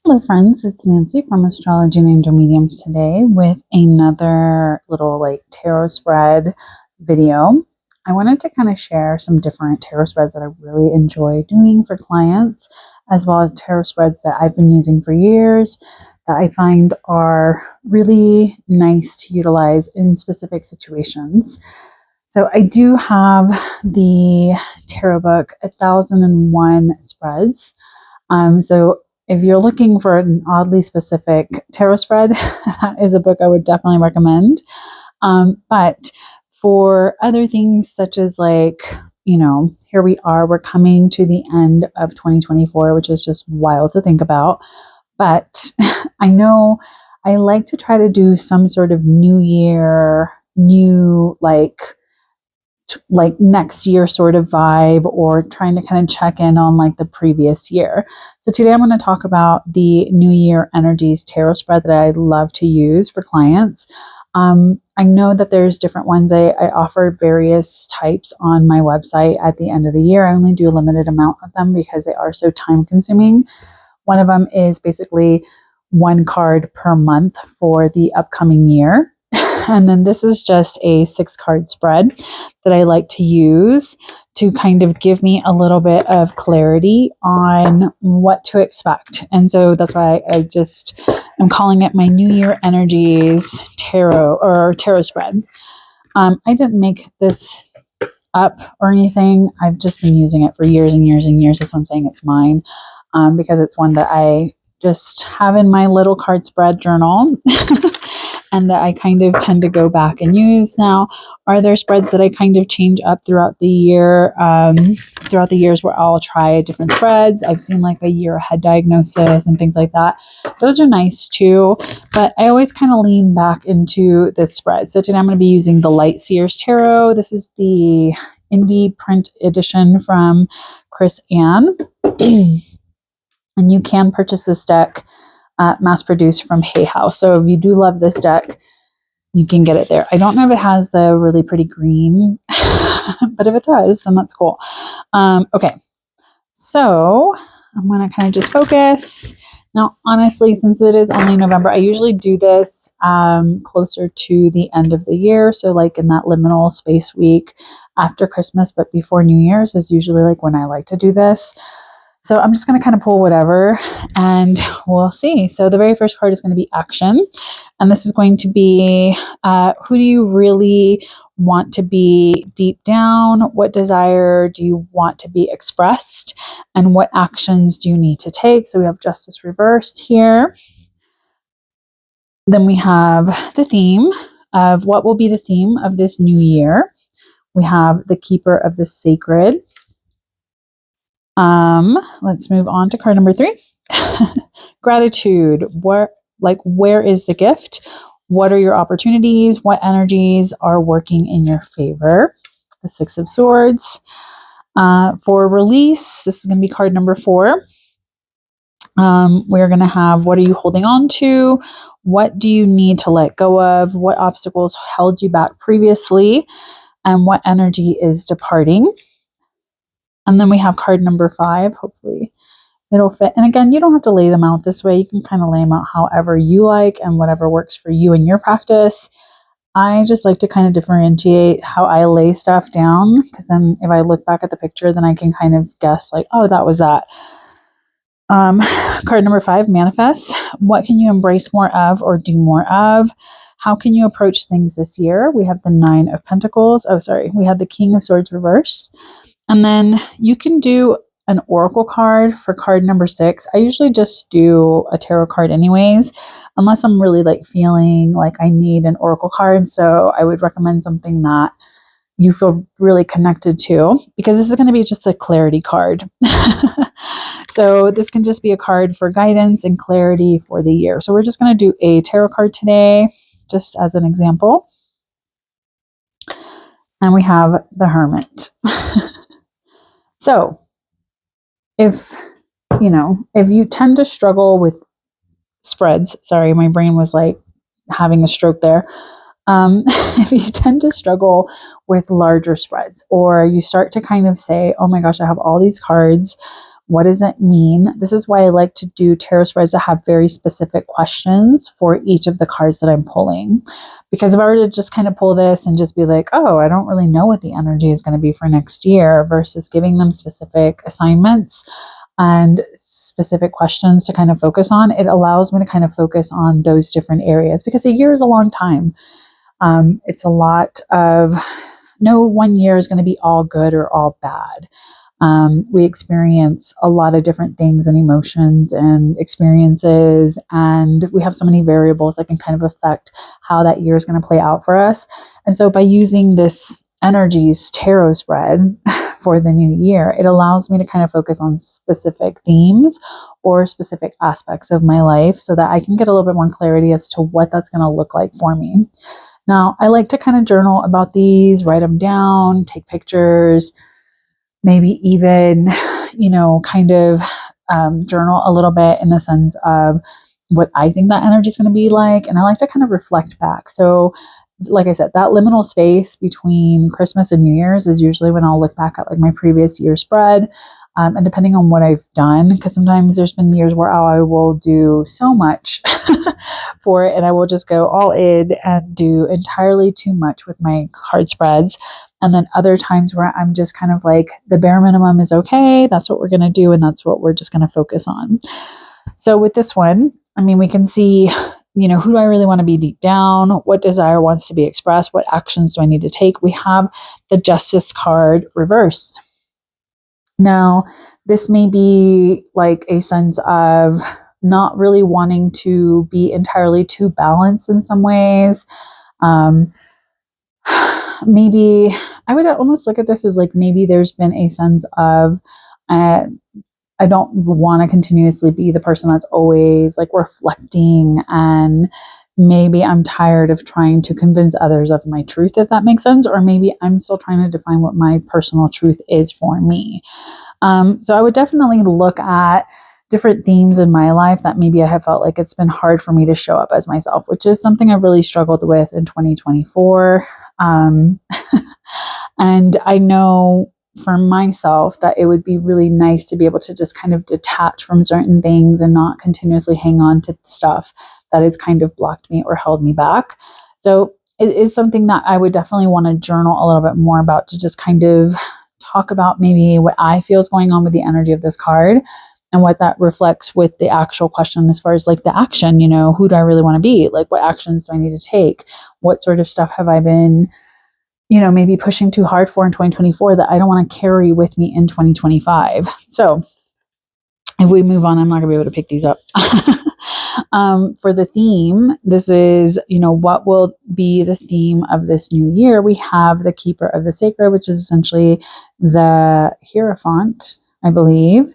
Hello friends, it's Nancy from Astrology and Angel Mediums today with another little tarot spread video. I wanted to kind of share some different tarot spreads that I really enjoy doing for clients, as well as tarot spreads that I've been using for years that I find are really nice to utilize in specific situations. So I do have the tarot book, 1001 Spreads. So if you're looking for an oddly specific tarot spread, that is a book I would definitely recommend. But for other things such as here we are, we're coming to the end of 2024, which is just wild to think about. But I know I like to try to do some sort of new year, new next year sort of vibe, or trying to kind of check in on the previous year. So today I'm going to talk about the New Year Energies tarot spread that I love to use for clients. I know that there's different ones. I offer various types on my website at the end of the year. I only do a limited amount of them because they are so time consuming. One of them is basically one card per month for the upcoming year. And then this is just a 6-card spread that I like to use to kind of give me a little bit of clarity on what to expect. And so that's why I'm calling it my New Year Energies tarot spread. I didn't make this up or anything. I've just been using it for years and years and years. That's why I'm saying it's mine, because it's one that I just have in my little card spread journal. And that I kind of tend to go back and use. Now, are there spreads that I kind of change up throughout the year? Throughout the years where I'll try different spreads. I've seen a year ahead diagnosis and things like that. Those are nice too, but I always kind of lean back into this spread. So today I'm going to be using the Light Seers Tarot. This is the indie print edition from Chris Ann. And you can purchase this deck mass produced from Hay House. So if you do love this deck, you can get it there. I don't know if it has the really pretty green, but if it does, then that's cool. Okay, so I'm going to kind of just focus. Now, honestly, since it is only November, I usually do this closer to the end of the year. So in that liminal space week after Christmas, but before New Year's is usually when I like to do this. So I'm just going to kind of pull whatever and we'll see. So the very first card is going to be action. And this is going to be, who do you really want to be deep down? What desire do you want to be expressed? And what actions do you need to take? So we have justice reversed here. Then we have the theme of what will be the theme of this new year. We have the keeper of the sacred. Let's move on to card number 3. Gratitude. Where is the gift? What are your opportunities? What energies are working in your favor? The 6 of Swords. For release, this is going to be card number 4. We're going to have, what are you holding on to? What do you need to let go of? What obstacles held you back previously? And what energy is departing? And then we have card number 5. Hopefully it'll fit. And again, you don't have to lay them out this way. You can kind of lay them out however you like and whatever works for you in your practice. I just like to kind of differentiate how I lay stuff down, because then if I look back at the picture, then I can kind of guess oh, that was that. Card number 5, manifest. What can you embrace more of or do more of? How can you approach things this year? We have the 9 of Pentacles. We had the King of Swords reversed. And then you can do an oracle card for card number 6. I usually just do a tarot card anyways, unless I'm really feeling I need an oracle card. So I would recommend something that you feel really connected to, because this is going to be just a clarity card. So this can just be a card for guidance and clarity for the year. So we're just going to do a tarot card today, just as an example. And we have the Hermit. So if you tend to struggle with spreads, sorry, my brain was having a stroke there. If you tend to struggle with larger spreads, or you start to kind of say, oh my gosh, I have all these cards. What does it mean? This is why I like to do tarot spreads that have very specific questions for each of the cards that I'm pulling. Because if I were to just kind of pull this and just be like, oh, I don't really know what the energy is going to be for next year, versus giving them specific assignments and specific questions to kind of focus on, it allows me to kind of focus on those different areas, because a year is a long time. It's a lot of, no one year is going to be all good or all bad. We experience a lot of different things and emotions and experiences, and we have so many variables that can kind of affect how that year is going to play out for us. And so by using this energies tarot spread for the new year, it allows me to kind of focus on specific themes or specific aspects of my life so that I can get a little bit more clarity as to what that's going to look like for me. Now, I like to kind of journal about these, write them down, take pictures, maybe even, kind of journal a little bit in the sense of what I think that energy is going to be like. And I like to kind of reflect back. So, like I said, that liminal space between Christmas and New Year's is usually when I'll look back at like my previous year spread. And depending on what I've done, because sometimes there's been years where I will do so much for it and I will just go all in and do entirely too much with my card spreads. And then other times where I'm just kind of like, the bare minimum is okay. That's what we're going to do. And that's what we're just going to focus on. So with this one, I mean, we can see, who do I really want to be deep down? What desire wants to be expressed? What actions do I need to take? We have the Justice card reversed. Now, this may be like a sense of not really wanting to be entirely too balanced in some ways. Maybe I would almost look at this as like, maybe there's been a sense of, I don't want to continuously be the person that's always like reflecting, and maybe I'm tired of trying to convince others of my truth, if that makes sense. Or maybe I'm still trying to define what my personal truth is for me. So I would definitely look at different themes in my life that maybe I have felt like it's been hard for me to show up as myself, which is something I've really struggled with in 2024. And I know for myself that it would be really nice to be able to just kind of detach from certain things and not continuously hang on to stuff that has kind of blocked me or held me back. So it is something that I would definitely want to journal a little bit more about, to just kind of talk about maybe what I feel is going on with the energy of this card and what that reflects with the actual question as far as like the action, who do I really want to be? Like, what actions do I need to take? What sort of stuff have I been, maybe pushing too hard for in 2024 that I don't want to carry with me in 2025. So if we move on, I'm not gonna be able to pick these up. For the theme, this is, what will be the theme of this new year? We have the Keeper of the Sacred, which is essentially the Hierophant, I believe,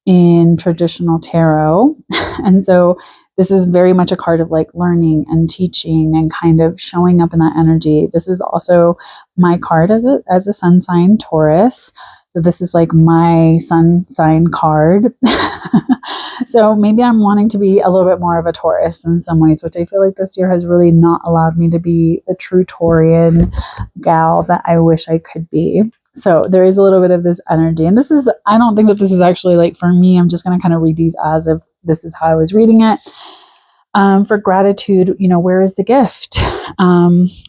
in traditional tarot. And so this is very much a card of like learning and teaching and kind of showing up in that energy. This is also my card as a sun sign Taurus. So this is like my sun sign card. So maybe I'm wanting to be a little bit more of a Taurus in some ways, which I feel like this year has really not allowed me to be the true Taurian gal that I wish I could be. So there is a little bit of this energy. And this is, I don't think that this is actually like for me, I'm just going to kind of read these as if this is how I was reading it. For gratitude, where is the gift?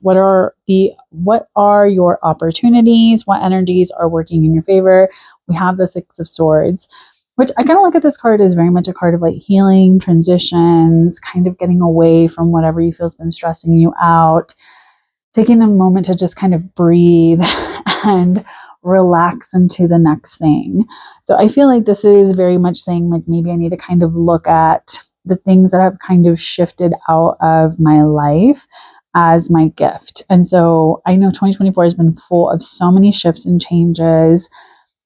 What are your opportunities? What energies are working in your favor? We have the Six of Swords, which I kind of look at this card as very much a card of like healing, transitions, kind of getting away from whatever you feel has been stressing you out, taking a moment to just kind of breathe and relax into the next thing. So I feel like this is very much saying like, maybe I need to kind of look at the things that have kind of shifted out of my life as my gift. And so I know 2024 has been full of so many shifts and changes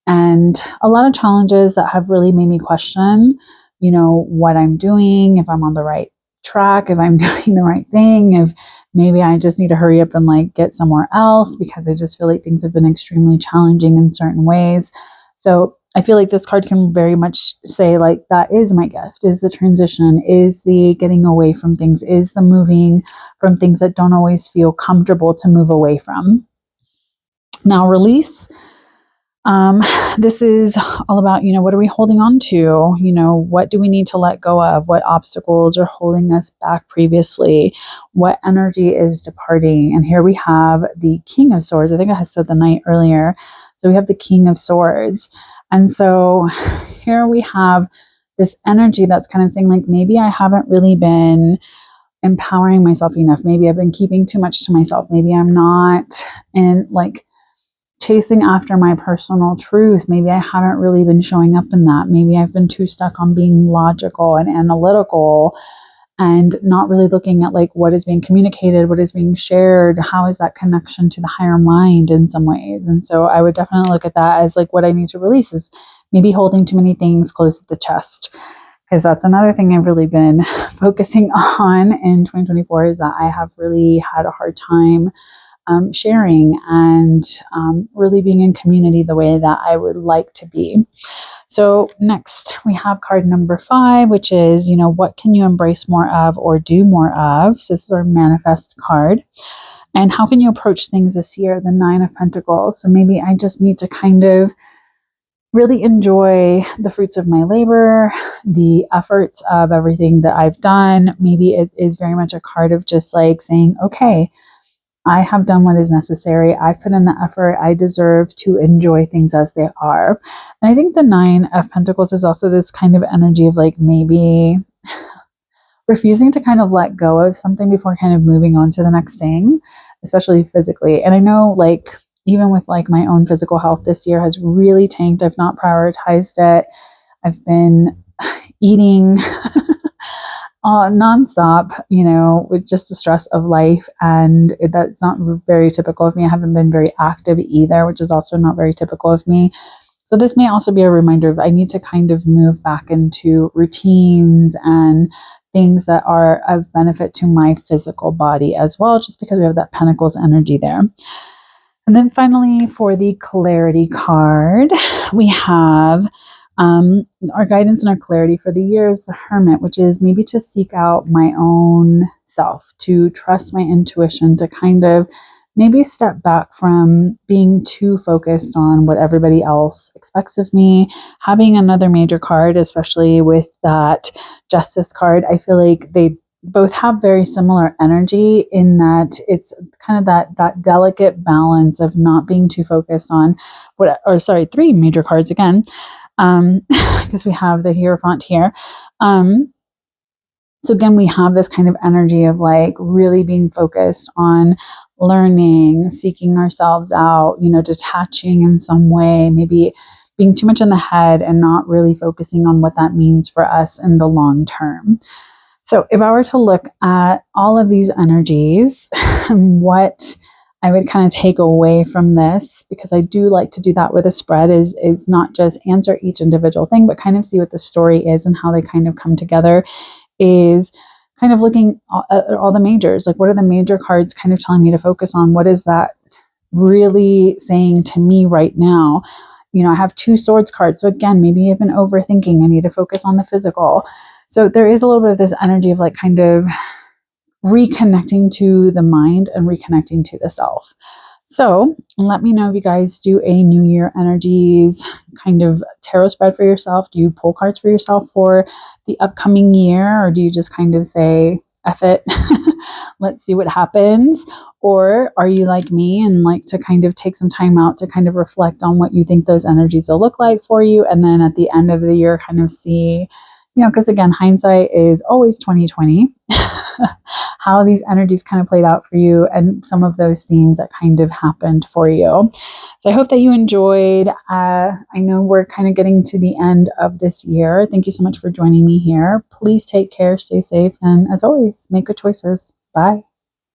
and a lot of challenges that have really made me question, what I'm doing, if I'm on the right track, if I'm doing the right thing, if maybe I just need to hurry up and like get somewhere else, because I just feel like things have been extremely challenging in certain ways. So I feel like this card can very much say like, that is my gift, is the transition, is the getting away from things, is the moving from things that don't always feel comfortable to move away from. Now, release. Um, this is all about, what are we holding on to? What do we need to let go of? What obstacles are holding us back previously? What energy is departing? And here we have the King of Swords. I think I had said the Knight earlier. So we have the King of Swords. And so here we have this energy that's kind of saying, like, maybe I haven't really been empowering myself enough. Maybe I've been keeping too much to myself. Maybe I'm not in like chasing after my personal truth. Maybe I haven't really been showing up in that. Maybe I've been too stuck on being logical and analytical and not really looking at like what is being communicated, what is being shared, how is that connection to the higher mind in some ways. And so I would definitely look at that as like what I need to release is maybe holding too many things close to the chest. Because that's another thing I've really been focusing on in 2024 is that I have really had a hard time sharing and really being in community the way that I would like to be. So next we have card number 5, which is, what can you embrace more of or do more of? So this is our manifest card. And how can you approach things this year? The 9 of Pentacles. So maybe I just need to kind of really enjoy the fruits of my labor, the efforts of everything that I've done. Maybe it is very much a card of just like saying, okay, I have done what is necessary. I've put in the effort. I deserve to enjoy things as they are. And I think the 9 of Pentacles is also this kind of energy of like maybe refusing to kind of let go of something before kind of moving on to the next thing, especially physically. And I know like even with like my own physical health this year has really tanked. I've not prioritized it. I've been eating nonstop, with just the stress of life. And that's not very typical of me. I haven't been very active either, which is also not very typical of me. So this may also be a reminder of I need to kind of move back into routines and things that are of benefit to my physical body as well, just because we have that Pentacles energy there. And then finally, for the clarity card, we have our guidance and our clarity for the year is the Hermit, which is maybe to seek out my own self, to trust my intuition, to kind of maybe step back from being too focused on what everybody else expects of me. Having another major card, especially with that Justice card, I feel like they both have very similar energy in that it's kind of that delicate balance of not being too focused on 3 major cards again, because we have the Hierophant here. So again, we have this kind of energy of like really being focused on learning, seeking ourselves out, detaching in some way, maybe being too much in the head and not really focusing on what that means for us in the long term. So if I were to look at all of these energies, what I would kind of take away from this, because I do like to do that with a spread, is not just answer each individual thing, but kind of see what the story is and how they kind of come together, is kind of looking at all the majors. Like, what are the major cards kind of telling me to focus on? What is that really saying to me right now? I have 2 swords cards. So again, maybe I've been overthinking. I need to focus on the physical. So there is a little bit of this energy of like kind of reconnecting to the mind and reconnecting to the self. So let me know if you guys do a New Year energies kind of tarot spread for yourself. Do you pull cards for yourself for the upcoming year? Or do you just kind of say, F it, let's see what happens? Or are you like me and like to kind of take some time out to kind of reflect on what you think those energies will look like for you? And then at the end of the year, kind of see, because again, hindsight is always 2020, how these energies kind of played out for you and some of those themes that kind of happened for you. So I hope that you enjoyed. I know we're kind of getting to the end of this year. Thank you so much for joining me here. Please take care, stay safe, and as always, make good choices. Bye.